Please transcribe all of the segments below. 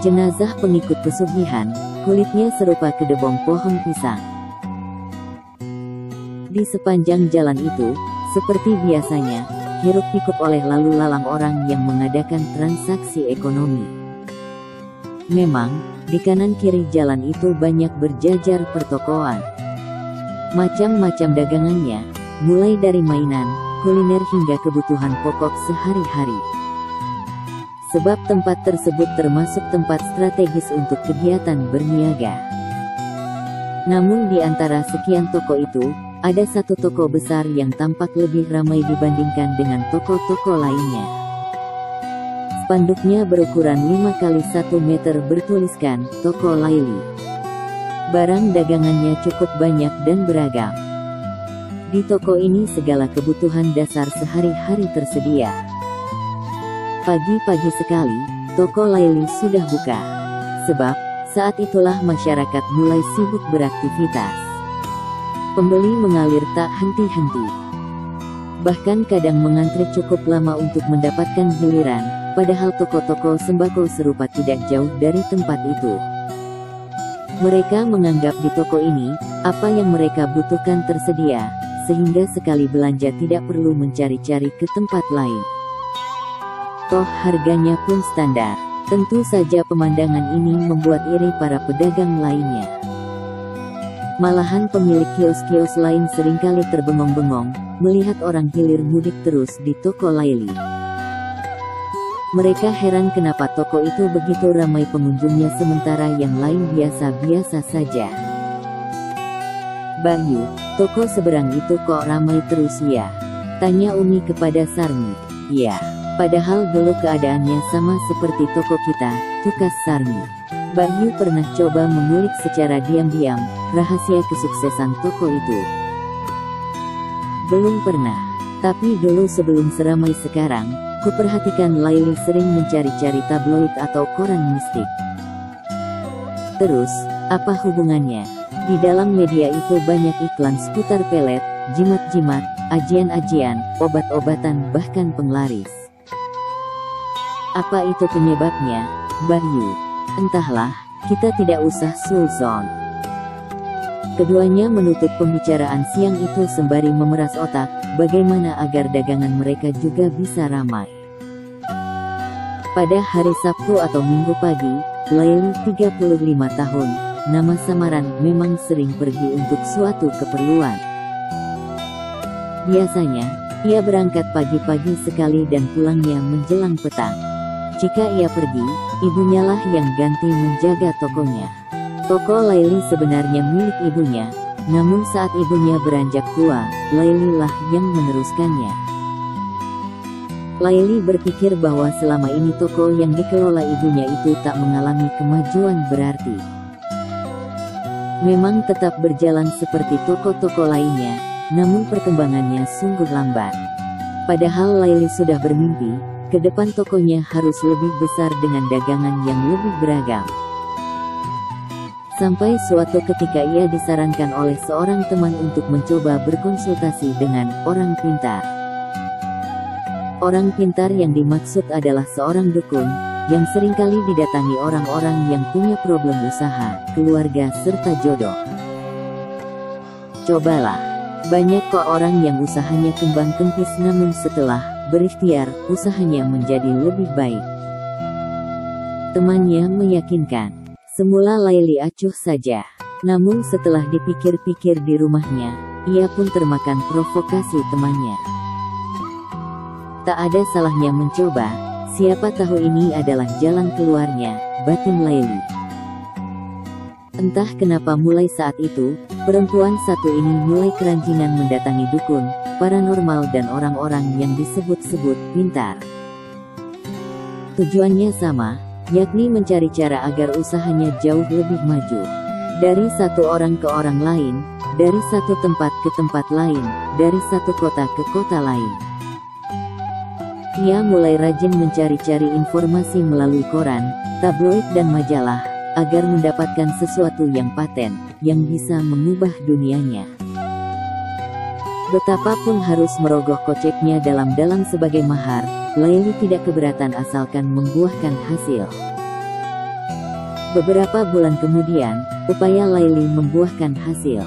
jenazah pengikut pesugihan, kulitnya serupa kedebong pohon pisang. Di sepanjang jalan itu, seperti biasanya, hiruk-pikuk oleh lalu lalang orang yang mengadakan transaksi ekonomi. Memang, di kanan kiri jalan itu banyak berjajar pertokoan. Macam-macam dagangannya, mulai dari mainan, kuliner hingga kebutuhan pokok sehari-hari. Sebab tempat tersebut termasuk tempat strategis untuk kegiatan berniaga. Namun di antara sekian toko itu, ada satu toko besar yang tampak lebih ramai dibandingkan dengan toko-toko lainnya. Spanduknya berukuran 5 kali 1 meter bertuliskan, Toko Laili. Barang dagangannya cukup banyak dan beragam. Di toko ini segala kebutuhan dasar sehari-hari tersedia. Pagi-pagi sekali, Toko Laili sudah buka. Sebab, saat itulah masyarakat mulai sibuk beraktivitas. Pembeli mengalir tak henti-henti. Bahkan kadang mengantri cukup lama untuk mendapatkan giliran, padahal toko-toko sembako serupa tidak jauh dari tempat itu. Mereka menganggap di toko ini, apa yang mereka butuhkan tersedia, sehingga sekali belanja tidak perlu mencari-cari ke tempat lain. Toh harganya pun standar. Tentu saja pemandangan ini membuat iri para pedagang lainnya. Malahan pemilik kios-kios lain seringkali terbengong-bengong, melihat orang hilir mudik terus di Toko Laili. Mereka heran kenapa toko itu begitu ramai pengunjungnya sementara yang lain biasa-biasa saja. "Bayu, toko seberang itu kok ramai terus ya?" tanya Umi kepada Sarmi. "Iya, padahal dulu keadaannya sama seperti toko kita," tukas Sarmi. Bayu pernah coba mengulik secara diam-diam rahasia kesuksesan toko itu. Belum pernah. Tapi dulu sebelum seramai sekarang, kuperhatikan Laili sering mencari-cari tabloid atau koran mistik. Terus, apa hubungannya? Di dalam media itu banyak iklan seputar pelet, jimat-jimat, ajian-ajian, obat-obatan bahkan penglaris. Apa itu penyebabnya, Bayu? Entahlah, kita tidak usah suuzon. Keduanya menutup pembicaraan siang itu sembari memeras otak, bagaimana agar dagangan mereka juga bisa ramai. Pada hari Sabtu atau Minggu pagi, Laili 35 tahun, nama samaran, memang sering pergi untuk suatu keperluan. Biasanya, ia berangkat pagi-pagi sekali dan pulangnya menjelang petang. Jika ia pergi, ibunya lah yang ganti menjaga tokonya. Toko Laili sebenarnya milik ibunya, namun saat ibunya beranjak tua, Laili lah yang meneruskannya. Laili berpikir bahwa selama ini toko yang dikelola ibunya itu tak mengalami kemajuan berarti. Memang tetap berjalan seperti toko-toko lainnya, namun perkembangannya sungguh lambat. Padahal Laili sudah bermimpi, ke depan tokonya harus lebih besar dengan dagangan yang lebih beragam. Sampai suatu ketika ia disarankan oleh seorang teman untuk mencoba berkonsultasi dengan orang pintar. Orang pintar yang dimaksud adalah seorang dukun, yang seringkali didatangi orang-orang yang punya problem usaha, keluarga serta jodoh. Cobalah, banyak kok orang yang usahanya kembang kempis namun setelah berikhtiar, usahanya menjadi lebih baik. Temannya meyakinkan. Semula Laili acuh saja. Namun setelah dipikir-pikir di rumahnya, ia pun termakan provokasi temannya. Tak ada salahnya mencoba, siapa tahu ini adalah jalan keluarnya, batin Laili. Entah kenapa mulai saat itu, perempuan satu ini mulai keranjingan mendatangi dukun, paranormal dan orang-orang yang disebut-sebut pintar. Tujuannya sama, yakni mencari cara agar usahanya jauh lebih maju. Dari satu orang ke orang lain, dari satu tempat ke tempat lain, dari satu kota ke kota lain. Ia mulai rajin mencari-cari informasi melalui koran, tabloid dan majalah, agar mendapatkan sesuatu yang paten, yang bisa mengubah dunianya. Betapapun harus merogoh koceknya dalam-dalam sebagai mahar, Laili tidak keberatan asalkan membuahkan hasil. Beberapa bulan kemudian, upaya Laili membuahkan hasil.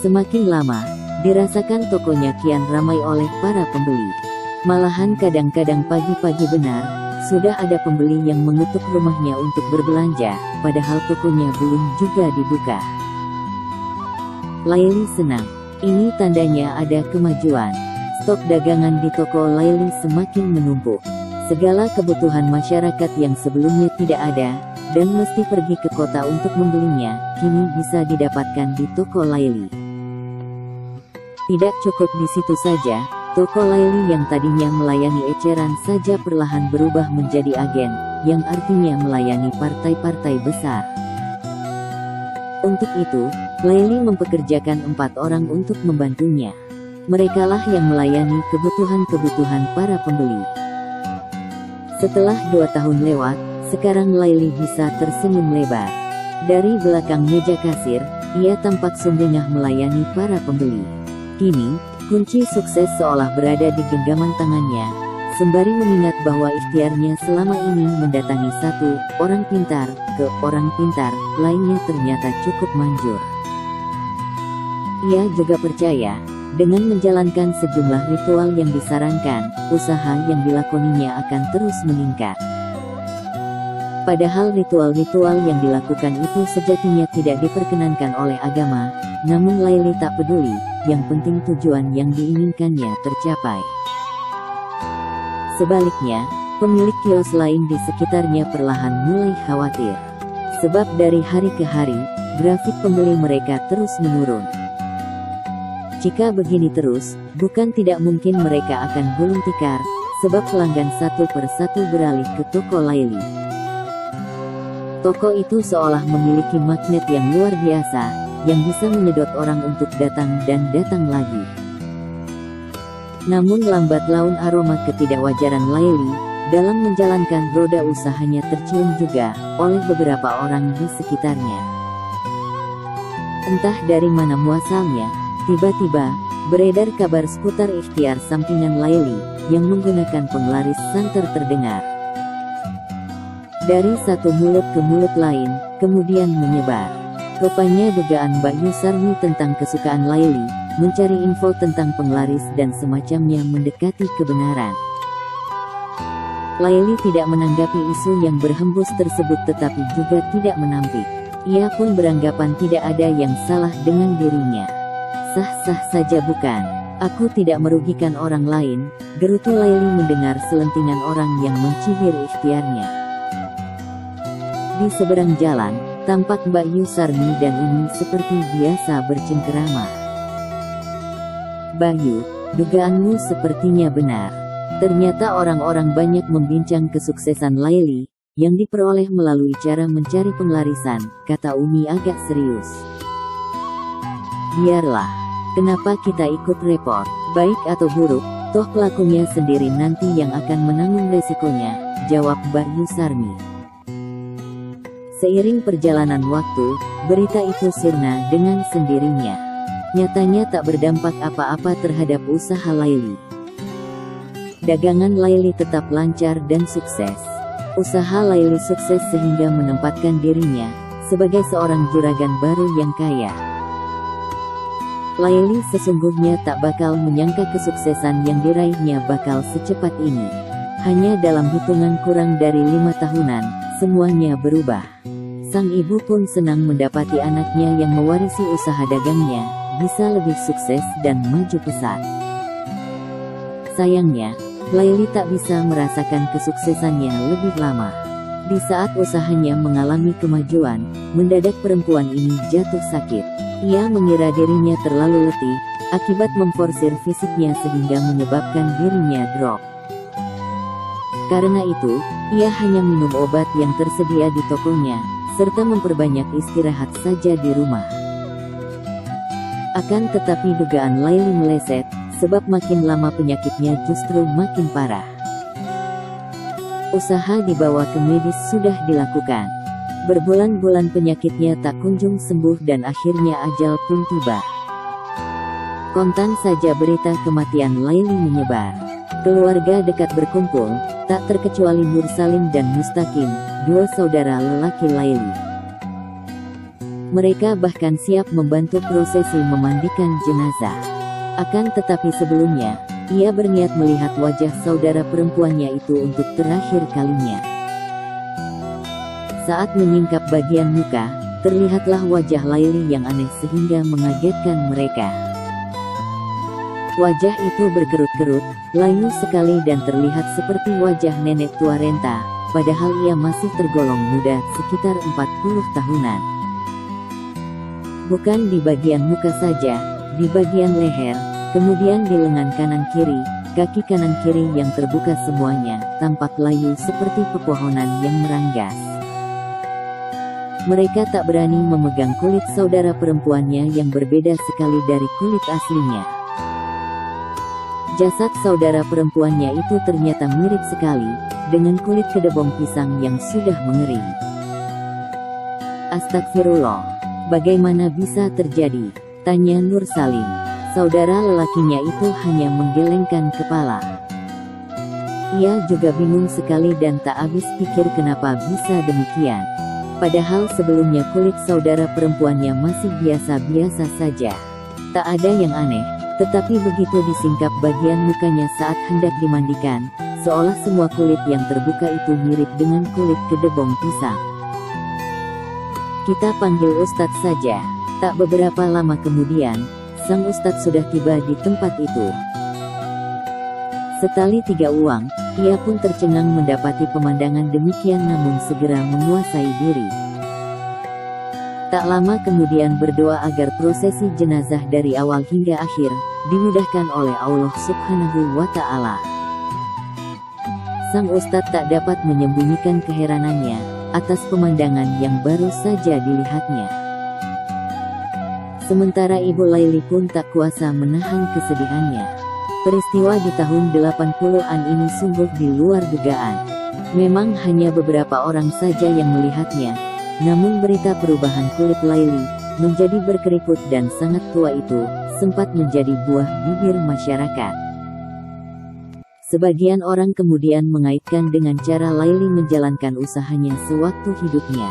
Semakin lama, dirasakan tokonya kian ramai oleh para pembeli. Malahan kadang-kadang pagi-pagi benar, sudah ada pembeli yang mengetuk rumahnya untuk berbelanja, padahal tokonya belum juga dibuka. Laili senang. Ini tandanya ada kemajuan. Stok dagangan di toko Laili semakin menumpuk. Segala kebutuhan masyarakat yang sebelumnya tidak ada, dan mesti pergi ke kota untuk membelinya, kini bisa didapatkan di toko Laili. Tidak cukup di situ saja, toko Laili yang tadinya melayani eceran saja perlahan berubah menjadi agen, yang artinya melayani partai-partai besar. Untuk itu, Laili mempekerjakan 4 orang untuk membantunya. Merekalah yang melayani kebutuhan-kebutuhan para pembeli. Setelah 2 tahun lewat, sekarang Laili bisa tersenyum lebar. Dari belakang meja kasir, ia tampak sumringah melayani para pembeli. Kini, kunci sukses seolah berada di genggaman tangannya, sembari mengingat bahwa ikhtiarnya selama ini mendatangi satu orang pintar ke orang pintar lainnya ternyata cukup manjur. Ia juga percaya, dengan menjalankan sejumlah ritual yang disarankan, usaha yang dilakoninya akan terus meningkat. Padahal ritual-ritual yang dilakukan itu sejatinya tidak diperkenankan oleh agama, namun Laili tak peduli, yang penting tujuan yang diinginkannya tercapai. Sebaliknya, pemilik kios lain di sekitarnya perlahan mulai khawatir. Sebab dari hari ke hari, grafik pembeli mereka terus menurun. Jika begini terus, bukan tidak mungkin mereka akan gulung tikar, sebab pelanggan satu persatu beralih ke toko Laili. Toko itu seolah memiliki magnet yang luar biasa, yang bisa menyedot orang untuk datang dan datang lagi. Namun lambat laun aroma ketidakwajaran Laili dalam menjalankan roda usahanya tercium juga oleh beberapa orang di sekitarnya. Entah dari mana muasalnya, tiba-tiba beredar kabar seputar ikhtiar sampingan Laili yang menggunakan penglaris santer terdengar. Dari satu mulut ke mulut lain, kemudian menyebar. Rupanya dugaan Mbak Yusarmi tentang kesukaan Laili, mencari info tentang penglaris dan semacamnya mendekati kebenaran. Laili tidak menanggapi isu yang berhembus tersebut tetapi juga tidak menampik. Ia pun beranggapan tidak ada yang salah dengan dirinya. Sah-sah saja bukan? Aku tidak merugikan orang lain, gerutu Laili mendengar selentingan orang yang mencibir ikhtiarnya. Di seberang jalan, tampak Mbak Yusarmi dan Umi seperti biasa bercengkerama. Bayu, dugaanmu sepertinya benar. Ternyata orang-orang banyak membincang kesuksesan Laili, yang diperoleh melalui cara mencari penglarisan, kata Umi agak serius. Biarlah. Kenapa kita ikut repot? Baik atau buruk, toh pelakunya sendiri nanti yang akan menanggung resikonya, jawab Mbak Yusarmi. Seiring perjalanan waktu, berita itu sirna dengan sendirinya. Nyatanya tak berdampak apa-apa terhadap usaha Laili. Dagangan Laili tetap lancar dan sukses. Usaha Laili sukses sehingga menempatkan dirinya sebagai seorang juragan baru yang kaya. Laili sesungguhnya tak bakal menyangka kesuksesan yang diraihnya bakal secepat ini. Hanya dalam hitungan kurang dari 5 tahunan, semuanya berubah. Sang ibu pun senang mendapati anaknya yang mewarisi usaha dagangnya, bisa lebih sukses dan maju pesat. Sayangnya, Laili tak bisa merasakan kesuksesannya lebih lama. Di saat usahanya mengalami kemajuan, mendadak perempuan ini jatuh sakit. Ia mengira dirinya terlalu letih, akibat memforsir fisiknya sehingga menyebabkan dirinya drop. Karena itu, ia hanya minum obat yang tersedia di tokonya, serta memperbanyak istirahat saja di rumah. Akan tetapi dugaan Laili meleset, sebab makin lama penyakitnya justru makin parah. Usaha dibawa ke medis sudah dilakukan. Berbulan-bulan penyakitnya tak kunjung sembuh dan akhirnya ajal pun tiba. Kontan saja berita kematian Laili menyebar. Keluarga dekat berkumpul, tak terkecuali Nur Salim dan Mustaqim, 2 saudara lelaki Laili. Mereka bahkan siap membantu prosesi memandikan jenazah. Akan tetapi sebelumnya, ia berniat melihat wajah saudara perempuannya itu untuk terakhir kalinya. Saat menyingkap bagian muka, terlihatlah wajah Laili yang aneh sehingga mengagetkan mereka. Wajah itu berkerut-kerut, layu sekali dan terlihat seperti wajah nenek tua renta, padahal ia masih tergolong muda, sekitar 40 tahunan. Bukan di bagian muka saja, di bagian leher, kemudian di lengan kanan kiri, kaki kanan kiri yang terbuka semuanya, tampak layu seperti pepohonan yang meranggas. Mereka tak berani memegang kulit saudara perempuannya yang berbeda sekali dari kulit aslinya. Jasad saudara perempuannya itu ternyata mirip sekali, dengan kulit kedebong pisang yang sudah mengering. Astagfirullah. Bagaimana bisa terjadi? Tanya Nur Salim. Saudara lelakinya itu hanya menggelengkan kepala. Ia juga bingung sekali dan tak habis pikir kenapa bisa demikian. Padahal sebelumnya kulit saudara perempuannya masih biasa-biasa saja. Tak ada yang aneh, tetapi begitu disingkap bagian mukanya saat hendak dimandikan, seolah semua kulit yang terbuka itu mirip dengan kulit kedebong pisang. Kita panggil Ustadz saja. Tak beberapa lama kemudian, sang Ustadz sudah tiba di tempat itu. Setali 3 uang, ia pun tercengang mendapati pemandangan demikian namun segera menguasai diri. Tak lama kemudian berdoa agar prosesi jenazah dari awal hingga akhir, dimudahkan oleh Allah Subhanahu wa Ta'ala. Sang Ustadz tak dapat menyembunyikan keheranannya atas pemandangan yang baru saja dilihatnya. Sementara Ibu Laili pun tak kuasa menahan kesedihannya. Peristiwa di tahun 80-an ini sungguh di luar dugaan. Memang hanya beberapa orang saja yang melihatnya, namun berita perubahan kulit Laili menjadi berkeriput dan sangat tua itu sempat menjadi buah bibir masyarakat. Sebagian orang kemudian mengaitkan dengan cara Laili menjalankan usahanya sewaktu hidupnya.